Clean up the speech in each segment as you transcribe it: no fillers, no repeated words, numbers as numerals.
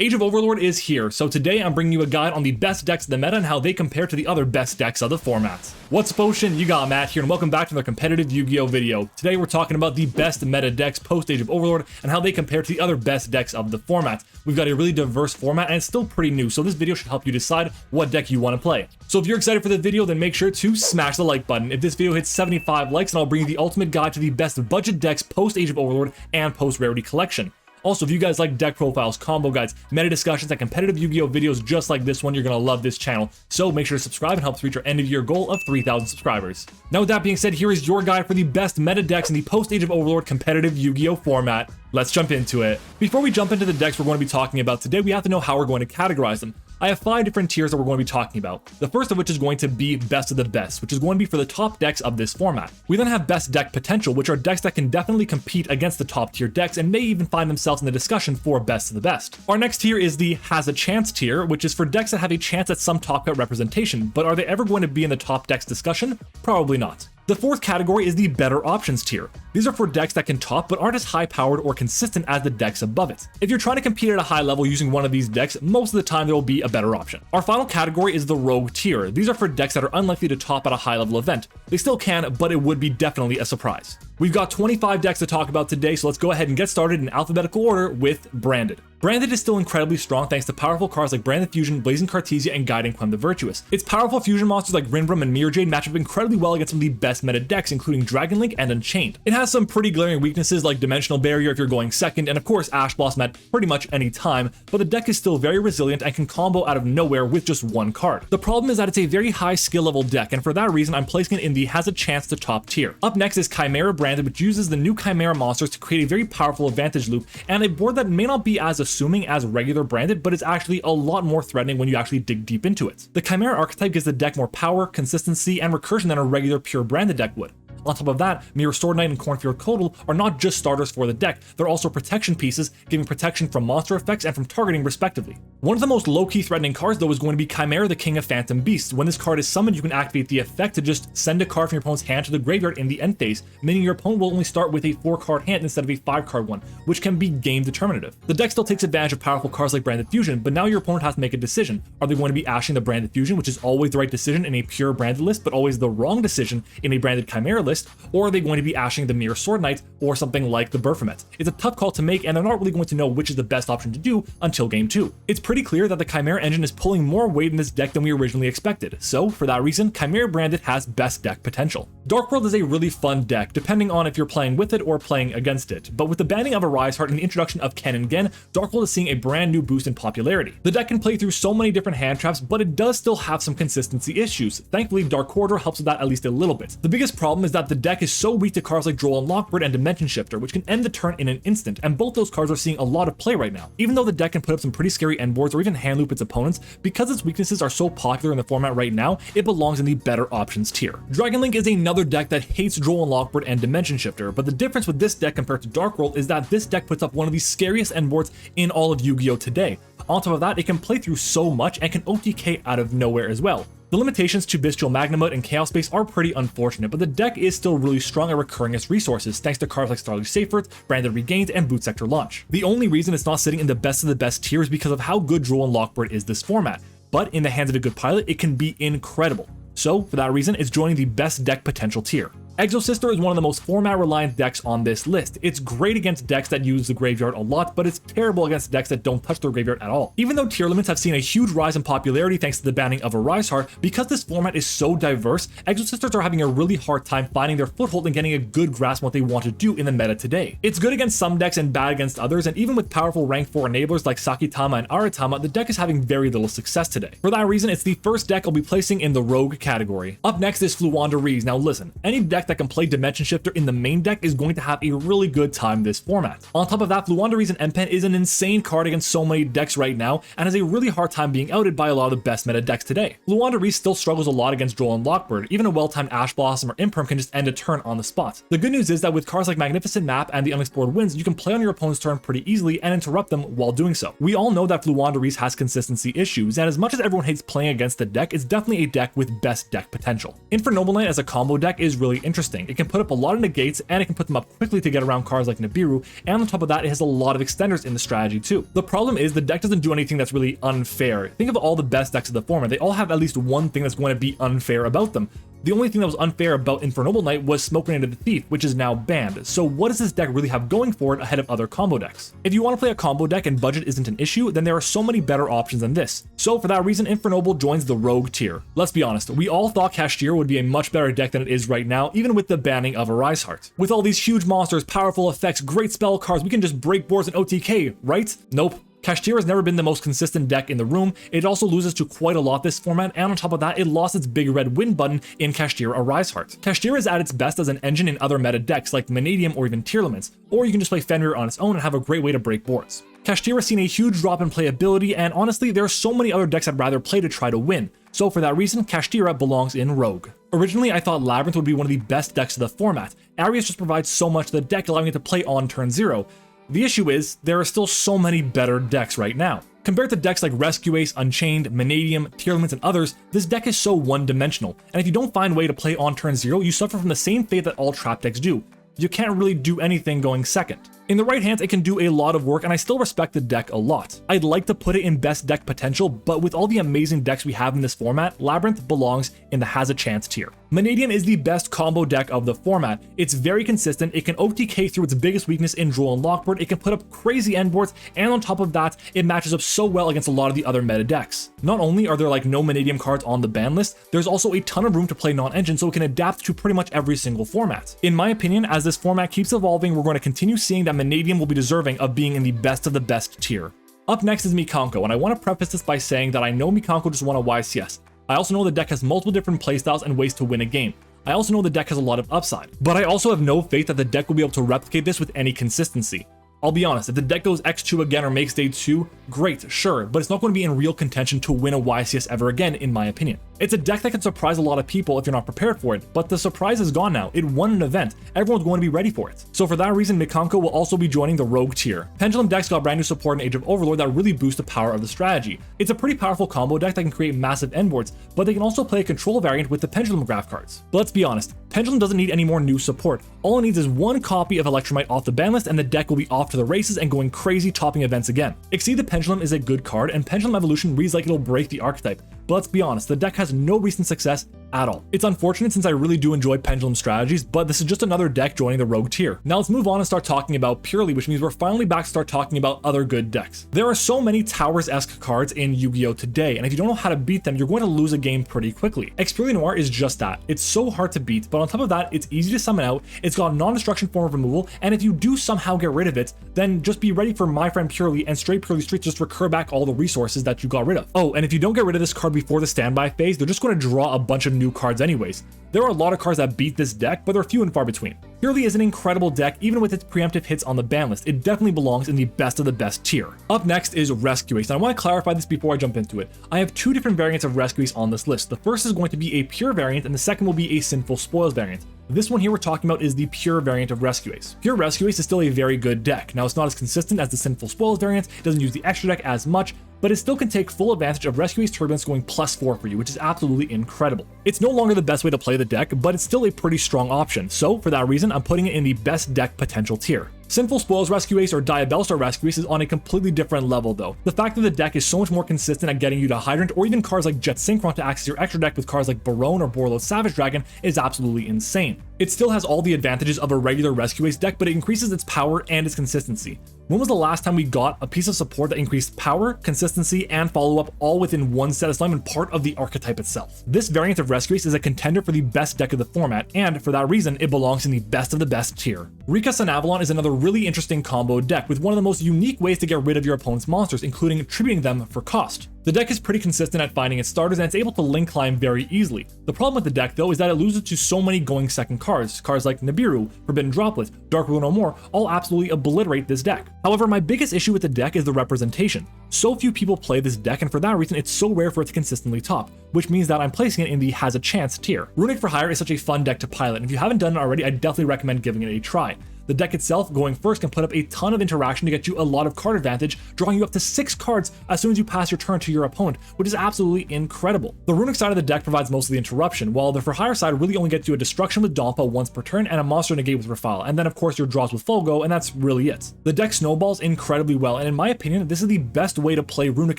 Age of Overlord is here, so today I'm bringing you a guide on the best decks of the meta and how they compare to the other best decks of the formats. What's potion? You got Matt here, and welcome back to another Competitive YuGiOh video. Today we're talking about the best meta decks post Age of Overlord and how they compare to the other best decks of the format. We've got a really diverse format and it's still pretty new, so this video should help you decide what deck you want to play. So if you're excited for the video, then make sure to smash the like button. If this video hits 75 likes, then I'll bring you the ultimate guide to the best budget decks post Age of Overlord and post Rarity Collection. Also, if you guys like deck profiles, combo guides, meta discussions, and competitive Yu-Gi-Oh videos just like this one, you're going to love this channel. So make sure to subscribe and help us reach our end of year goal of 3,000 subscribers. Now with that being said, here is your guide for the best meta decks in the post Age of Overlord competitive Yu-Gi-Oh format. Let's jump into it. Before we jump into the decks we're going to be talking about today, we have to know how we're going to categorize them. I have 5 different tiers that we're going to be talking about. The first of which is going to be best of the best, which is going to be for the top decks of this format. We then have best deck potential, which are decks that can definitely compete against the top tier decks and may even find themselves in the discussion for best of the best. Our next tier is the has a chance tier, which is for decks that have a chance at some top cut representation, but are they ever going to be in the top decks discussion? Probably not. The fourth category is the better options tier. These are for decks that can top but aren't as high powered or consistent as the decks above it. If you're trying to compete at a high level using one of these decks, most of the time there will be a better option. Our final category is the rogue tier. These are for decks that are unlikely to top at a high level event. They still can, but it would be definitely a surprise. We've got 25 decks to talk about today, so let's go ahead and get started in alphabetical order with Branded. Branded is still incredibly strong thanks to powerful cards like Branded Fusion, Blazing Cartesia, and Guiding Quem the Virtuous. Its powerful fusion monsters like Rinbram and Mirror Jade match up incredibly well against some of the best meta decks, including Dragon Link and Unchained. It has some pretty glaring weaknesses like Dimensional Barrier if you're going second, and of course Ash Blossom at pretty much any time, but the deck is still very resilient and can combo out of nowhere with just one card. The problem is that it's a very high skill level deck, and for that reason I'm placing it in the has a chance to top tier. Up next is Chimera Branded, which uses the new Chimera monsters to create a very powerful advantage loop, and a board that may not be as assuming as regular Branded, but it's actually a lot more threatening when you actually dig deep into it. The Chimera archetype gives the deck more power, consistency, and recursion than a regular pure Branded deck would. On top of that, Mirror Sword Knight and Cornfield Codal are not just starters for the deck, they're also protection pieces, giving protection from monster effects and from targeting respectively. One of the most low-key threatening cards though is going to be Chimera the King of Phantom Beasts. When this card is summoned, you can activate the effect to just send a card from your opponent's hand to the graveyard in the end phase, meaning your opponent will only start with a 4-card hand instead of a 5-card one, which can be game determinative. The deck still takes advantage of powerful cards like Branded Fusion, but now your opponent has to make a decision. Are they going to be ashing the Branded Fusion, which is always the right decision in a pure Branded list, but always the wrong decision in a Branded Chimera list, or are they going to be ashing the Mirror Sword Knight or something like the Baphomet? It's a tough call to make, and they're not really going to know which is the best option to do until game 2. It's pretty clear that the Chimera engine is pulling more weight in this deck than we originally expected, so for that reason, Chimera Branded has best deck potential. Dark World is a really fun deck, depending on if you're playing with it or playing against it, but with the banning of Arise Heart and the introduction of Ken and Gen, Dark World is seeing a brand new boost in popularity. The deck can play through so many different hand traps, but it does still have some consistency issues. Thankfully, Dark Corridor helps with that at least a little bit. The biggest problem is that the deck is so weak to cards like Droll and Lockbird and Dimension Shifter, which can end the turn in an instant, and both those cards are seeing a lot of play right now. Even though the deck can put up some pretty scary endboards or even hand loop its opponents, because its weaknesses are so popular in the format right now, it belongs in the better options tier. Dragon Link is another deck that hates Droll and Lockbird and Dimension Shifter, but the difference with this deck compared to Dark World is that this deck puts up one of the scariest endboards in all of Yu-Gi-Oh today. On top of that, it can play through so much and can OTK out of nowhere as well. The limitations to Bestial Magnemite and Chaos Space are pretty unfortunate, but the deck is still really strong at recurring its resources thanks to cards like Starlight Seyfert, Branded Regained, and Boot Sector Launch. The only reason it's not sitting in the best of the best tier is because of how good Droll and Lockbird is this format, but in the hands of a good pilot, it can be incredible. So for that reason, it's joining the best deck potential tier. Exosister is one of the most format-reliant decks on this list. It's great against decks that use the graveyard a lot, but it's terrible against decks that don't touch their graveyard at all. Even though Tearlaments have seen a huge rise in popularity thanks to the banning of Arise Heart, because this format is so diverse, Exosisters are having a really hard time finding their foothold and getting a good grasp on what they want to do in the meta today. It's good against some decks and bad against others, and even with powerful rank 4 enablers like Sakitama and Aratama, the deck is having very little success today. For that reason, it's the first deck I'll be placing in the Rogue category. Up next is Floowandereeze. Now listen, any deck that can play Dimension Shifter in the main deck is going to have a really good time this format. On top of that, Floowandereeze and M-Pen is an insane card against so many decks right now and has a really hard time being outed by a lot of the best meta decks today. Floowandereeze still struggles a lot against Droll and Lockbird. Even a well-timed Ash Blossom or Imperm can just end a turn on the spot. The good news is that with cards like Magnificent Map and the Unexplored Winds, you can play on your opponent's turn pretty easily and interrupt them while doing so. We all know that Floowandereeze has consistency issues, and as much as everyone hates playing against the deck, it's definitely a deck with best deck potential. Infernoble Knight as a combo deck is really interesting. It can put up a lot of negates, and it can put them up quickly to get around cards like Nibiru, and on top of that, it has a lot of extenders in the strategy too. The problem is the deck doesn't do anything that's really unfair. Think of all the best decks of the format. They all have at least one thing that's going to be unfair about them. The only thing that was unfair about Infernoble Knight was Smoke Grenade of the Thief, which is now banned. So what does this deck really have going for it ahead of other combo decks? If you want to play a combo deck and budget isn't an issue, then there are so many better options than this. So for that reason, Infernoble joins the Rogue tier. Let's be honest, we all thought Kashtira would be a much better deck than it is right now, even with the banning of Arise Heart. With all these huge monsters, powerful effects, great spell cards, we can just break boards in OTK, right? Nope. Kashtira has never been the most consistent deck in the room. It also loses to quite a lot this format, and on top of that, it lost its big red win button in Kashtira Arise Heart. Kashtira is at its best as an engine in other meta decks like Mannadium or even Tearlaments, or you can just play Fenrir on its own and have a great way to break boards. Kashtira has seen a huge drop in playability, and honestly, there are so many other decks I'd rather play to try to win. So for that reason, Kashtira belongs in Rogue. Originally, I thought Labrynth would be one of the best decks of the format. Arius just provides so much to the deck, allowing it to play on turn 0. The issue is, there are still so many better decks right now. Compared to decks like Rescue Ace, Unchained, Mannadium, Tearlaments, and others, this deck is so one-dimensional, and if you don't find a way to play on turn 0, you suffer from the same fate that all trap decks do. You can't really do anything going second. In the right hands, it can do a lot of work, and I still respect the deck a lot. I'd like to put it in best deck potential, but with all the amazing decks we have in this format, Labrynth belongs in the has a chance tier. Mannadium is the best combo deck of the format. It's very consistent, it can OTK through its biggest weakness in Droll and Lockboard, it can put up crazy endboards, and on top of that, it matches up so well against a lot of the other meta decks. Not only are there like no Mannadium cards on the ban list, there's also a ton of room to play non-engine, so it can adapt to pretty much every single format. In my opinion, as this format keeps evolving, we're going to continue seeing that Mannadium will be deserving of being in the best of the best tier. Up next is Mikanko, and I want to preface this by saying that I know Mikanko just won a YCS. I also know the deck has multiple different playstyles and ways to win a game. I also know the deck has a lot of upside, but I also have no faith that the deck will be able to replicate this with any consistency. I'll be honest, if the deck goes X2 again or makes day 2, great, sure, but it's not going to be in real contention to win a YCS ever again, in my opinion. It's a deck that can surprise a lot of people if you're not prepared for it, but the surprise is gone now. It won an event. Everyone's going to be ready for it. So for that reason, Mikanko will also be joining the Rogue tier. Pendulum decks got brand new support in Age of Overlord that really boost the power of the strategy. It's a pretty powerful combo deck that can create massive endboards, but they can also play a control variant with the Pendulum graph cards. But let's be honest, Pendulum doesn't need any more new support. All it needs is one copy of Electromite off the ban list and the deck will be off to the races and going crazy topping events again. Exceed the Pendulum is a good card, and Pendulum Evolution reads like it'll break the archetype. But let's be honest, the deck has no recent success at all. It's unfortunate since I really do enjoy Pendulum strategies, but this is just another deck joining the Rogue tier. Now let's move on and start talking about Purrely, which means we're finally back to start talking about other good decks. There are so many Towers-esque cards in Yu-Gi-Oh! Today, and if you don't know how to beat them, you're going to lose a game pretty quickly. Purrely Noir is just that. It's so hard to beat, but on top of that, it's easy to summon out, it's got a non-destruction form of removal, and if you do somehow get rid of it, then just be ready for My Friend Purrely and straight Purrely Street to just recur back all the resources that you got rid of. Oh, and if you don't get rid of this card before the standby phase, they're just going to draw a bunch of new cards anyways. There are a lot of cards that beat this deck, but they're few and far between. Purrely is an incredible deck, even with its preemptive hits on the ban list. It definitely belongs in the best of the best tier. Up next is Rescue Ace, and I want to clarify this before I jump into it. I have two different variants of Rescue Ace on this list. The first is going to be a pure variant, and the second will be a Sinful Spoils variant. This one here we're talking about is the pure variant of Rescue Ace. Pure Rescue Ace is still a very good deck. Now it's not as consistent as the Sinful Spoils variant, it doesn't use the extra deck as much, but it still can take full advantage of Rescue Ace Turbulence going +4 for you, which is absolutely incredible. It's no longer the best way to play the deck, but it's still a pretty strong option, so for that reason, I'm putting it in the best deck potential tier. Sinful Spoils Rescue Ace or Diabellstar Rescue Ace is on a completely different level though. The fact that the deck is so much more consistent at getting you to Hydrant or even cards like Jet Synchron to access your extra deck with cards like Barone or Borreload Savage Dragon is absolutely insane. It still has all the advantages of a regular Rescue Ace deck, but it increases its power and its consistency. When was the last time we got a piece of support that increased power, consistency, and follow-up all within one set of slime and part of the archetype itself? This variant of Rescue Ace is a contender for the best deck of the format, and for that reason, it belongs in the best of the best tier. Rikka Sunavalon is another really interesting combo deck with one of the most unique ways to get rid of your opponent's monsters, including tributing them for cost. The deck is pretty consistent at finding its starters and it's able to link climb very easily. The problem with the deck though is that it loses to so many going second cards. Cards like Nibiru, Forbidden Droplet, Dark Rule No More all absolutely obliterate this deck. However, my biggest issue with the deck is the representation. So few people play this deck, and for that reason it's so rare for it to consistently top, which means that I'm placing it in the has a chance tier. Runick Fur Hire is such a fun deck to pilot, and if you haven't done it already, I definitely recommend giving it a try. The deck itself, going first, can put up a ton of interaction to get you a lot of card advantage, drawing you up to 6 cards as soon as you pass your turn to your opponent, which is absolutely incredible. The Runick side of the deck provides most of the interruption, while the Fur Hire side really only gets you a destruction with Dompa once per turn and a monster negate with Refile, and then of course your draws with Fogo, and that's really it. The deck snowballs incredibly well, and in my opinion, this is the best way to play Runick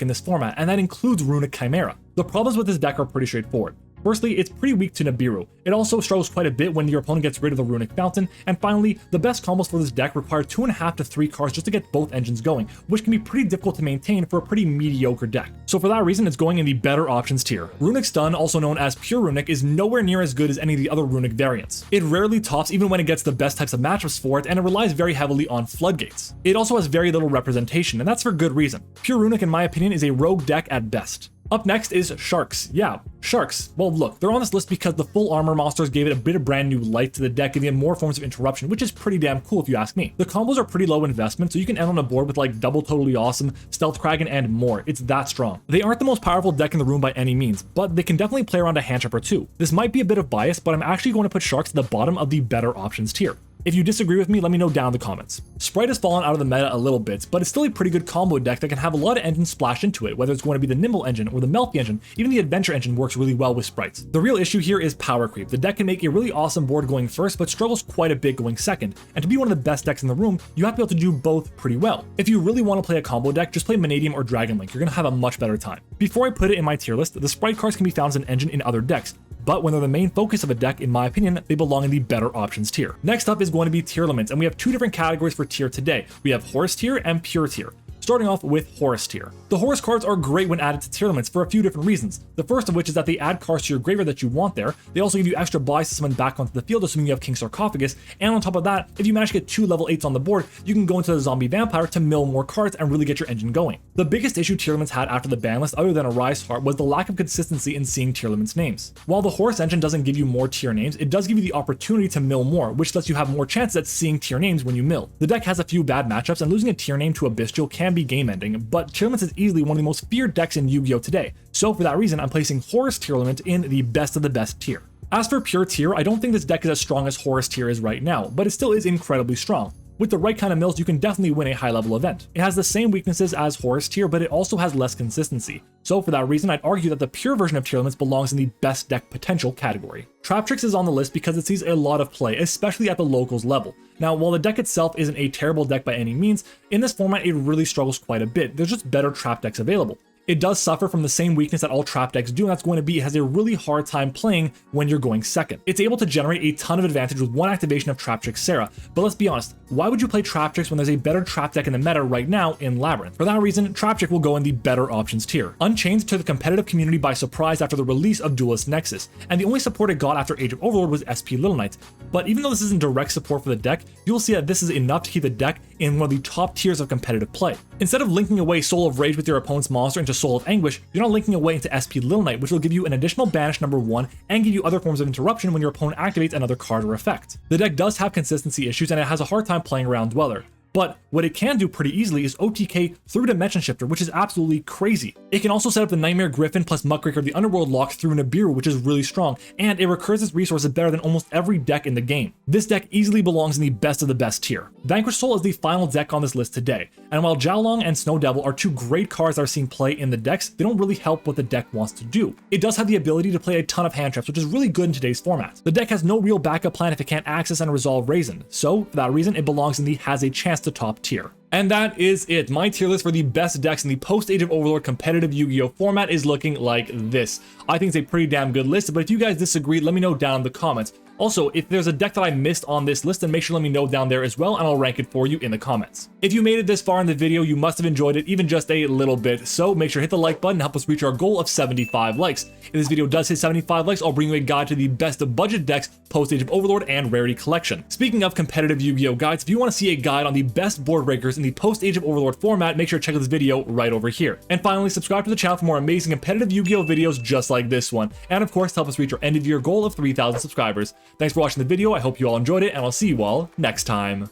in this format, and that includes Runick Chimera. The problems with this deck are pretty straightforward. Firstly, it's pretty weak to Nibiru. It also struggles quite a bit when your opponent gets rid of the Runick Fountain, and finally, the best combos for this deck require 2.5 to 3 cards just to get both engines going, which can be pretty difficult to maintain for a pretty mediocre deck. So for that reason, it's going in the better options tier. Runick Stun, also known as Pure Runick, is nowhere near as good as any of the other Runick variants. It rarely tops even when it gets the best types of matchups for it, and it relies very heavily on floodgates. It also has very little representation, and that's for good reason. Pure Runick, in my opinion, is a rogue deck at best. Up next is Sharks. Yeah, Sharks. Well, look, they're on this list because the full armor monsters gave it a bit of brand new life to the deck, giving it more forms of interruption, which is pretty damn cool if you ask me. The combos are pretty low investment, so you can end on a board with like double totally awesome, stealth kraken, and more. It's that strong. They aren't the most powerful deck in the room by any means, but they can definitely play around a hand trap or two. This might be a bit of bias, but I'm actually going to put Sharks at the bottom of the better options tier. If you disagree with me, let me know down in the comments. Spright has fallen out of the meta a little bit, but it's still a pretty good combo deck that can have a lot of engines splashed into it, whether it's going to be the Nimble engine or the Melty engine. Even the Adventure engine works really well with Sprites. The real issue here is power creep. The deck can make a really awesome board going first, but struggles quite a bit going second. And to be one of the best decks in the room, you have to be able to do both pretty well. If you really want to play a combo deck, just play Mannadium or Dragon Link. You're going to have a much better time. Before I put it in my tier list, the Spright cards can be found as an engine in other decks, but when they're the main focus of a deck, in my opinion, they belong in the better options tier. Next up is going to be Tearlaments, and we have 2 different categories for tier today. We have Horus tier and Pure tier. Starting off with Horus tier. The Horus cards are great when added to Tearlaments for a few different reasons. The first of which is that they add cards to your graveyard that you want there. They also give you extra buys to summon back onto the field, assuming you have King Sarcophagus. And on top of that, if you manage to get 2 level 8s on the board, you can go into the Zombie Vampire to mill more cards and really get your engine going. The biggest issue Tearlaments had after the ban list, other than a Rise Heart, was the lack of consistency in seeing Tearlaments names. While the Horus engine doesn't give you more tier names, it does give you the opportunity to mill more, which lets you have more chances at seeing tier names when you mill. The deck has a few bad matchups, and losing a tier name to a Bestial can be game ending, but Tearlaments is easily one of the most feared decks in Yu-Gi-Oh today, so for that reason I'm placing Horus Tearlament in the best of the best tier. As for Pure tier, I don't think this deck is as strong as Horus tier is right now, but it still is incredibly strong. With the right kind of mills, you can definitely win a high level event. It has the same weaknesses as Horus tier, but it also has less consistency. So for that reason, I'd argue that the pure version of Tearlaments belongs in the best deck potential category. Traptrix is on the list because it sees a lot of play, especially at the locals level. Now, while the deck itself isn't a terrible deck by any means, in this format it really struggles quite a bit. There's just better trap decks available. It does suffer from the same weakness that all trap decks do, and that's going to be it has a really hard time playing when you're going second. It's able to generate a ton of advantage with one activation of Traptrix Sarah, but let's be honest, why would you play Traptrix when there's a better trap deck in the meta right now in Labrynth? For that reason, Traptrix will go in the better options tier. Unchained took the competitive community by surprise after the release of Duelist Nexus, and the only support it got after Age of Overlord was SP Little Knight. But even though this isn't direct support for the deck, you'll see that this is enough to keep the deck in one of the top tiers of competitive play. Instead of linking away Soul of Rage with your opponent's monster into Soul of Anguish, you're not linking away into SP Little Knight, which will give you an additional banish #1 and give you other forms of interruption when your opponent activates another card or effect. The deck does have consistency issues and it has a hard time playing around Dweller. But what it can do pretty easily is OTK through Dimension Shifter, which is absolutely crazy. It can also set up the Nightmare Griffin plus Muckraker of the Underworld lock through Nibiru, which is really strong, and it recurs its resources better than almost every deck in the game. This deck easily belongs in the best of the best tier. Vanquish Soul is the final deck on this list today, and while Jiaolong and Snow Devil are 2 great cards that are seeing play in the decks, they don't really help what the deck wants to do. It does have the ability to play a ton of hand traps, which is really good in today's format. The deck has no real backup plan if it can't access and resolve Raisin, so for that reason it belongs in the has a chance to top tier. And that is it. My tier list for the best decks in the post-Age of Overlord competitive Yu-Gi-Oh format is looking like this. I think it's a pretty damn good list, but if you guys disagree, let me know down in the comments. Also, if there's a deck that I missed on this list, then make sure to let me know down there as well, and I'll rank it for you in the comments. If you made it this far in the video, you must have enjoyed it even just a little bit, so make sure to hit the like button and help us reach our goal of 75 likes. If this video does hit 75 likes, I'll bring you a guide to the best budget decks post-Age of Overlord and Rarity Collection. Speaking of competitive Yu-Gi-Oh guides, if you want to see a guide on the best board breakers in the post-Age of Overlord format, make sure to check out this video right over here. And finally, subscribe to the channel for more amazing competitive Yu-Gi-Oh videos just like this one. And of course, help us reach our end of year goal of 3,000 subscribers. Thanks for watching the video. I hope you all enjoyed it, and I'll see you all next time.